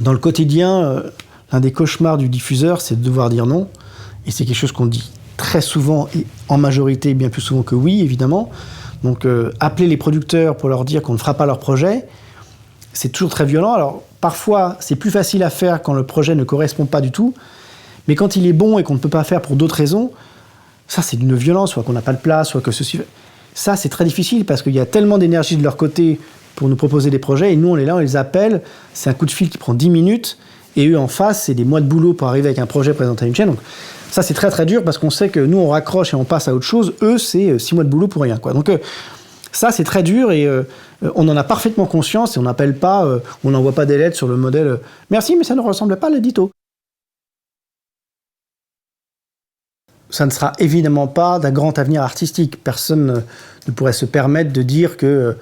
Dans le quotidien, l'un des cauchemars du diffuseur, c'est de devoir dire non. Et c'est quelque chose qu'on dit très souvent, et en majorité bien plus souvent que oui, évidemment. Donc appeler les producteurs pour leur dire qu'on ne fera pas leur projet, c'est toujours très violent. Alors parfois, c'est plus facile à faire quand le projet ne correspond pas du tout. Mais quand il est bon et qu'on ne peut pas faire pour d'autres raisons, ça c'est d'une violence, soit qu'on n'a pas de place, soit que ceci... Ça c'est très difficile parce qu'il y a tellement d'énergie de leur côté pour nous proposer des projets, et nous on est là, on les appelle, c'est un coup de fil qui prend 10 minutes, et eux en face, c'est des mois de boulot pour arriver avec un projet présenté à une chaîne. Donc ça c'est très très dur parce qu'on sait que nous on raccroche et on passe à autre chose, eux c'est 6 mois de boulot pour rien, quoi. Donc ça c'est très dur et on en a parfaitement conscience et on n'appelle pas, on n'envoie pas des lettres sur le modèle « Merci mais ça ne ressemble pas à l'édito ». Ça ne sera évidemment pas d'un grand avenir artistique. Personne ne pourrait se permettre de dire que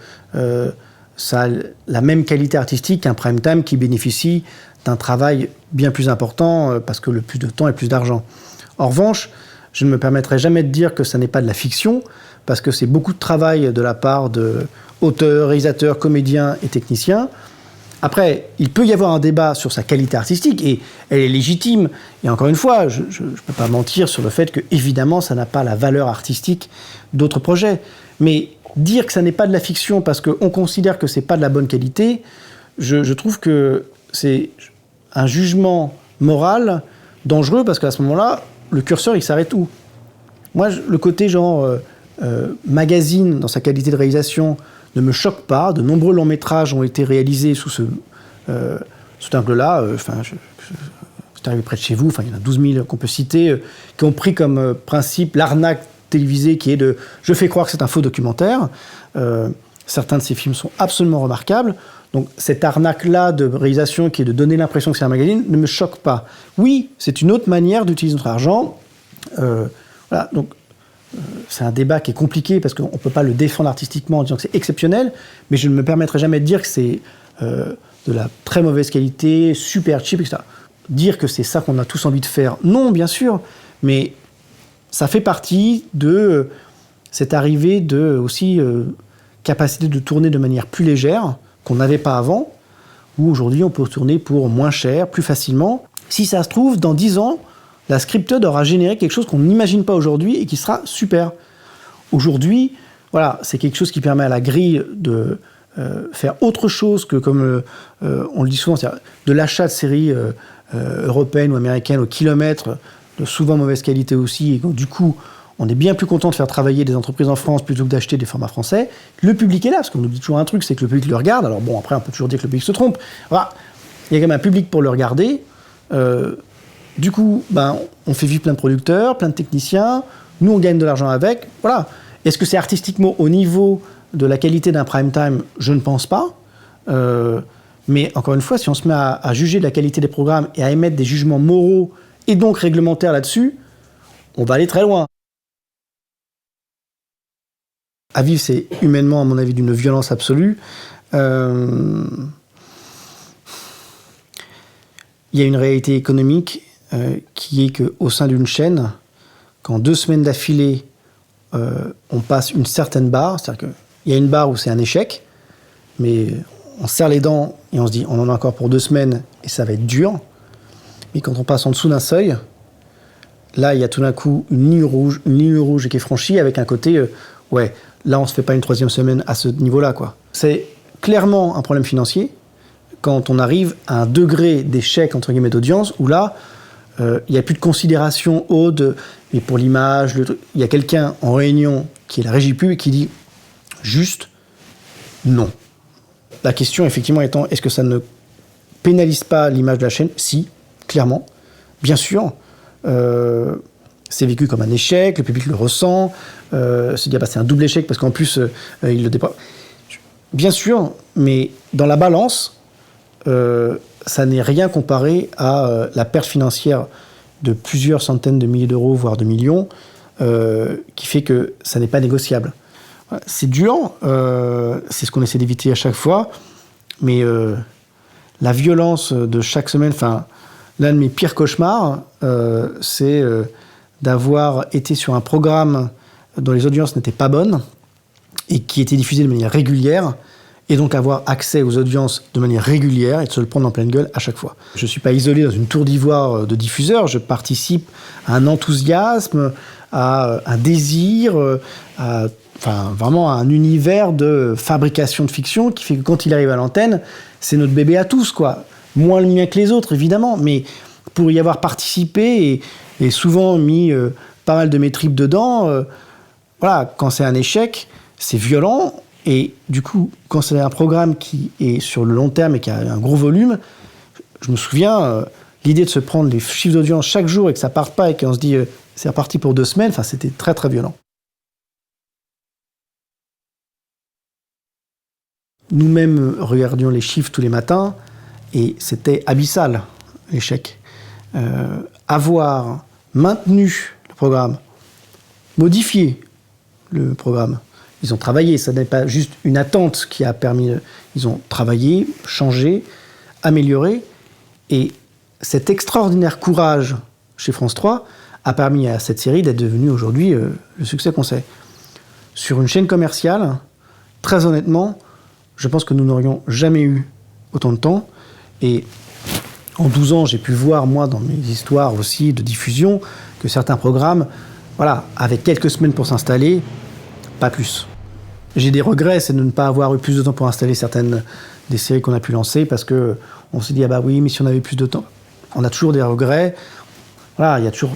ça a la même qualité artistique qu'un prime time qui bénéficie d'un travail bien plus important parce que le plus de temps et plus d'argent. En revanche, je ne me permettrai jamais de dire que ça n'est pas de la fiction parce que c'est beaucoup de travail de la part d'auteurs, réalisateurs, comédiens et techniciens. Après, il peut y avoir un débat sur sa qualité artistique et elle est légitime. Et encore une fois, je ne peux pas mentir sur le fait que, évidemment, ça n'a pas la valeur artistique d'autres projets. Mais dire que ça n'est pas de la fiction parce qu'on considère que ce n'est pas de la bonne qualité, je trouve que c'est un jugement moral dangereux parce qu'à ce moment-là, le curseur, il s'arrête où? Moi, le côté genre magazine dans sa qualité de réalisation ne me choque pas. De nombreux longs métrages ont été réalisés sous cet angle-là. C'est arrivé près de chez vous. Il y en a 12 000 qu'on peut citer, qui ont pris comme principe l'arnaque télévisée qui est de « je fais croire que c'est un faux documentaire ». Certains de ces films sont absolument remarquables. Donc cette arnaque-là de réalisation qui est de donner l'impression que c'est un magazine ne me choque pas. Oui, c'est une autre manière d'utiliser notre argent. Voilà, donc c'est un débat qui est compliqué parce qu'on ne peut pas le défendre artistiquement en disant que c'est exceptionnel, mais je ne me permettrai jamais de dire que c'est de la très mauvaise qualité, super cheap, etc. Dire que c'est ça qu'on a tous envie de faire, non, bien sûr, mais ça fait partie de cette arrivée de aussi capacité de tourner de manière plus légère qu'on n'avait pas avant, où aujourd'hui on peut tourner pour moins cher, plus facilement. Si ça se trouve, dans 10 ans, la scripted aura généré quelque chose qu'on n'imagine pas aujourd'hui et qui sera super. Aujourd'hui, voilà, c'est quelque chose qui permet à la grille de faire autre chose que, comme on le dit souvent, c'est-à-dire de l'achat de séries européennes ou américaines au kilomètre, de souvent mauvaise qualité aussi, et donc, du coup, on est bien plus content de faire travailler des entreprises en France plutôt que d'acheter des formats français. Le public est là, parce qu'on nous dit toujours un truc, c'est que le public le regarde. Alors bon, après, on peut toujours dire que le public se trompe. Voilà. Il y a quand même un public pour le regarder. Du coup, on fait vivre plein de producteurs, plein de techniciens. Nous, on gagne de l'argent avec. Voilà. Est-ce que c'est artistiquement au niveau de la qualité d'un prime time? Je ne pense pas. Mais encore une fois, si on se met à juger de la qualité des programmes et à émettre des jugements moraux et donc réglementaires là-dessus, on va aller très loin. À vivre, c'est humainement, à mon avis, d'une violence absolue. Il y a une réalité économique qui est qu'au sein d'une chaîne, quand 2 semaines d'affilée, on passe une certaine barre, c'est-à-dire qu'il y a une barre où c'est un échec, mais on serre les dents et on se dit on en a encore pour 2 semaines et ça va être dur. Mais quand on passe en dessous d'un seuil, là, il y a tout d'un coup une ligne rouge qui est franchie avec un côté ouais, là, on ne se fait pas une 3e semaine à ce niveau-là, quoi. C'est clairement un problème financier quand on arrive à un degré d'échec, entre guillemets, d'audience, où là, il n'y a plus de considération haute, mais pour l'image, il y a quelqu'un en réunion qui est la régie pub et qui dit juste non. La question, effectivement, étant, est-ce que ça ne pénalise pas l'image de la chaîne? Si, clairement. Bien sûr. C'est vécu comme un échec, le public le ressent, se dit c'est un double échec parce qu'en plus il le déploie. Bien sûr, mais dans la balance, ça n'est rien comparé à la perte financière de plusieurs centaines de milliers d'euros, voire de millions, qui fait que ça n'est pas négociable. C'est dur, c'est ce qu'on essaie d'éviter à chaque fois, mais la violence de chaque semaine, l'un de mes pires cauchemars, c'est d'avoir été sur un programme dont les audiences n'étaient pas bonnes et qui était diffusé de manière régulière et donc avoir accès aux audiences de manière régulière et de se le prendre en pleine gueule à chaque fois. Je ne suis pas isolé dans une tour d'ivoire de diffuseurs, je participe à un enthousiasme, à un désir, vraiment à un univers de fabrication de fiction qui fait que quand il arrive à l'antenne, c'est notre bébé à tous, quoi. Moins le mien que les autres, évidemment, mais pour y avoir participé et souvent mis pas mal de mes tripes dedans, voilà, quand c'est un échec, c'est violent. Et du coup, quand c'est un programme qui est sur le long terme et qui a un gros volume, je me souviens, l'idée de se prendre les chiffres d'audience chaque jour et que ça parte pas et qu'on se dit c'est reparti pour 2 semaines, c'était très très violent. Nous-mêmes regardions les chiffres tous les matins et c'était abyssal, l'échec. Avoir maintenu le programme, modifié le programme, ils ont travaillé, ça n'est pas juste une attente qui a permis... Ils ont travaillé, changé, amélioré, et cet extraordinaire courage chez France 3 a permis à cette série d'être devenue aujourd'hui le succès qu'on sait. Sur une chaîne commerciale, très honnêtement, je pense que nous n'aurions jamais eu autant de temps, et en 12 ans, j'ai pu voir, moi, dans mes histoires aussi de diffusion, que certains programmes, voilà, avaient quelques semaines pour s'installer, pas plus. J'ai des regrets, c'est de ne pas avoir eu plus de temps pour installer certaines des séries qu'on a pu lancer, parce qu'on s'est dit, ah bah oui, mais si on avait plus de temps. On a toujours des regrets. Voilà, il y a toujours...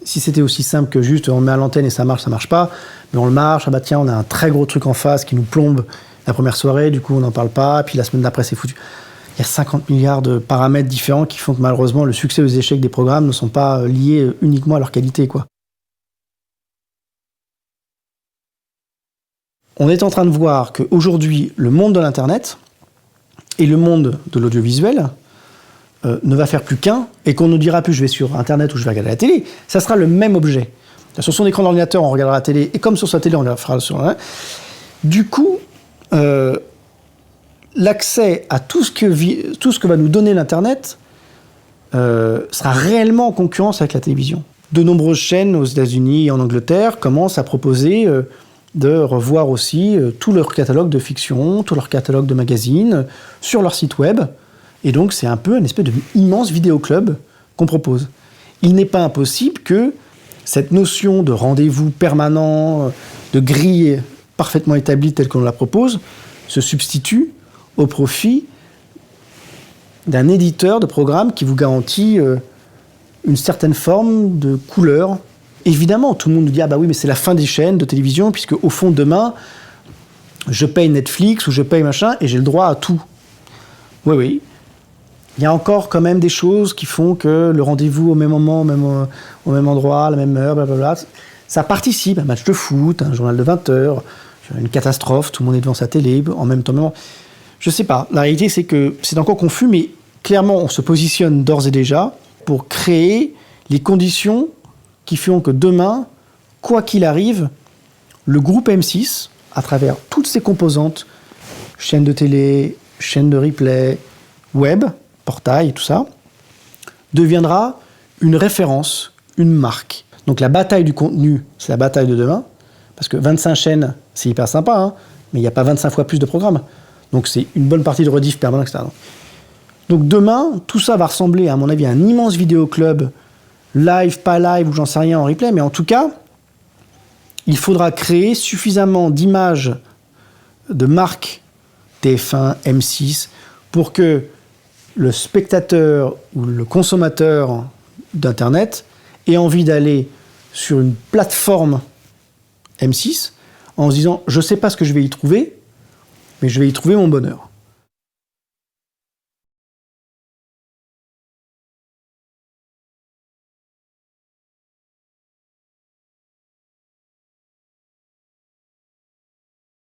si c'était aussi simple que juste, on met à l'antenne et ça marche pas, mais on le marche, ah bah tiens, on a un très gros truc en face qui nous plombe la première soirée, du coup on n'en parle pas, puis la semaine d'après c'est foutu. Il y a 50 milliards de paramètres différents qui font que malheureusement le succès ou les échecs des programmes ne sont pas liés uniquement à leur qualité, quoi. On est en train de voir qu'aujourd'hui, le monde de l'Internet et le monde de l'audiovisuel ne va faire plus qu'un, et qu'on ne dira plus je vais sur Internet ou je vais regarder la télé, ça sera le même objet. Sur son écran d'ordinateur, on regardera la télé, et comme sur sa télé, on la fera sur... Du coup, l'accès à tout ce que va nous donner l'Internet sera réellement en concurrence avec la télévision. De nombreuses chaînes aux États-Unis et en Angleterre commencent à proposer de revoir aussi tout leur catalogue de fiction, tout leur catalogue de magazines sur leur site web. Et donc, c'est un peu une espèce d'immense vidéoclub qu'on propose. Il n'est pas impossible que cette notion de rendez-vous permanent, de grille parfaitement établie telle qu'on la propose, se substitue au profit d'un éditeur de programme qui vous garantit une certaine forme de couleur. Évidemment, tout le monde nous dit « Ah bah oui, mais c'est la fin des chaînes de télévision, puisque au fond, demain, je paye Netflix ou je paye machin, et j'ai le droit à tout. » Oui, oui. Il y a encore quand même des choses qui font que le rendez-vous au même moment, au même endroit, à la même heure, blablabla, ça participe. Un match de foot, un journal de 20 heures, une catastrophe, tout le monde est devant sa télé, en même temps. Je sais pas. La réalité, c'est que c'est encore confus, mais clairement, on se positionne d'ores et déjà pour créer les conditions qui feront que demain, quoi qu'il arrive, le groupe M6, à travers toutes ses composantes, chaîne de télé, chaîne de replay, web, portail et tout ça, deviendra une référence, une marque. Donc la bataille du contenu, c'est la bataille de demain, parce que 25 chaînes, c'est hyper sympa, hein, mais il n'y a pas 25 fois plus de programmes. Donc c'est une bonne partie de rediff permanent, etc. Donc demain, tout ça va ressembler, à mon avis, à un immense vidéoclub, live, pas live, ou j'en sais rien en replay, mais en tout cas, il faudra créer suffisamment d'images de marques TF1, M6, pour que le spectateur ou le consommateur d'Internet ait envie d'aller sur une plateforme M6 en se disant « Je ne sais pas ce que je vais y trouver, mais je vais y trouver mon bonheur ».